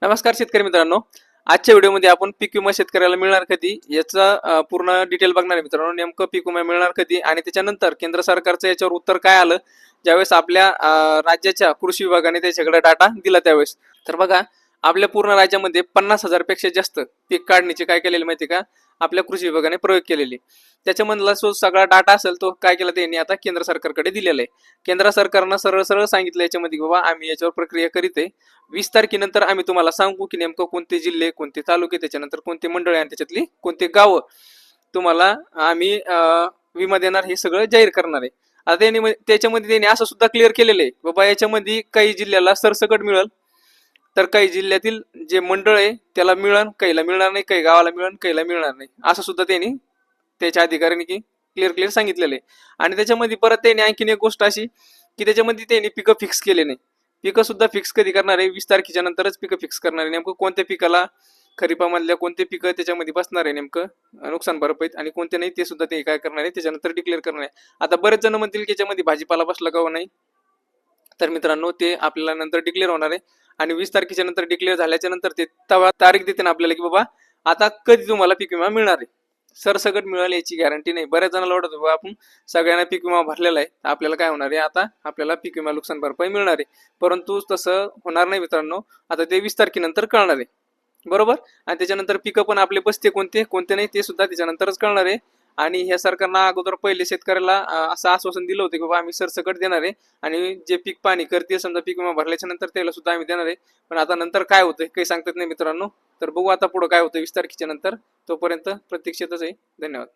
नमस्कार शेतकरी मित्रांनो. आजच्या व्हिडिओमध्ये आपण पीक विमा शेतकऱ्याला मिळणार कधी याचा पूर्ण डिटेल बघणार आहे मित्रांनो. नेमकं पीक विमा मिळणार कधी आणि त्याच्यानंतर केंद्र सरकारचं याच्यावर उत्तर काय आलं ज्यावेळेस आपल्या राज्याच्या कृषी विभागाने त्याच्याकडे डाटा दिला त्यावेळेस. तर बघा, आपल्या पूर्ण राज्यामध्ये 50,000 पेक्षा जास्त पीक काढणीचे काय केलेले माहिती का, आपल्या कृषी विभागाने प्रयोग केलेले. त्याच्यामधला जो सगळा डाटा असेल तो काय केला त्यांनी आता केंद्र सरकारकडे दिलेला आहे. केंद्र सरकारनं सरळ सरळ सांगितलं याच्यामध्ये की बाबा आम्ही याच्यावर प्रक्रिया करीत आहे. 20 तारखेनंतर आम्ही तुम्हाला सांगू की नेमकं कोणते जिल्हे, कोणते तालुके, त्याच्यानंतर कोणते मंडळे आणि त्याच्यातली कोणते गावं तुम्हाला आम्ही विमा देणार हे सगळं जाहीर करणार आहे. आता त्यांनी त्याच्यामध्ये त्यांनी असं सुद्धा क्लिअर केलेलं आहे बाबा याच्यामध्ये काही जिल्ह्याला सरसकट मिळेल, तर काही जिल्ह्यातील जे मंडळ आहे त्याला मिळेल, काहीला मिळणार नाही, काही गावाला मिळेल, काहीला मिळणार नाही, असं सुद्धा त्यांनी त्याच्या अधिकाऱ्यांनी क्लिअर सांगितलेलं आहे. आणि त्याच्यामध्ये परत त्यांनी आणखीन एक गोष्ट अशी की त्याच्यामध्ये त्यांनी पिकं फिक्स केले नाही. पिकं सुद्धा फिक्स कधी करणार आहे, 20 तारखेच्या नंतरच पिकं फिक्स करणार आहे. नेमकं कोणत्या पिकाला खरीपामधल्या कोणते पिकं त्याच्यामध्ये बसणार आहे नेमकं नुकसान भरपाईत आणि कोणते नाही ते सुद्धा ते काय करणार आहे त्याच्यानंतर डिक्लेअर करणार आहे. आता बरेच जण म्हणतील की याच्यामध्ये भाजीपाला बसला का नाही, तर मित्रांनो ते आपल्याला नंतर डिक्लेअर होणार आहे. आणि 20 तारखेच्या नंतर डिक्लेअर झाल्याच्या नंतर ते तारीख देते ना आपल्याला की बाबा आता कधी तुम्हाला पीक विमा मिळणार आहे. सरसकट मिळेल याची गॅरंटी नाही. बऱ्याच जणांना वाटत बाबा आपण सगळ्यांना पीक विमा भरलेला आहे, आपल्याला काय होणार आहे, आता आपल्याला पीक विमा नुकसान भरपाई मिळणार आहे. परंतु तसं होणार नाही मित्रांनो. आता ते 20 तारखेनंतर कळणार आहे, बरोबर. आणि त्याच्यानंतर पिकं पण आपले बसते कोणते कोणते नाही ते सुद्धा त्याच्यानंतरच कळणार आहे. आणि ह्या सरकारनं अगोदर पहिले शेतकऱ्याला असं आश्वासन दिलं होतं की बाबा आम्ही सरसकट देणार आहे आणि जे पीक पाणी करते समजा पीक विमा भरल्याच्या नंतर त्याला सुद्धा आम्ही देणार आहे. पण आता नंतर काय होतंय काही सांगतात नाही मित्रांनो. तर बघू आता पुढं काय होतं 20 तारखेच्या नंतर. तोपर्यंत प्रतीक्षेतच आहे. धन्यवाद.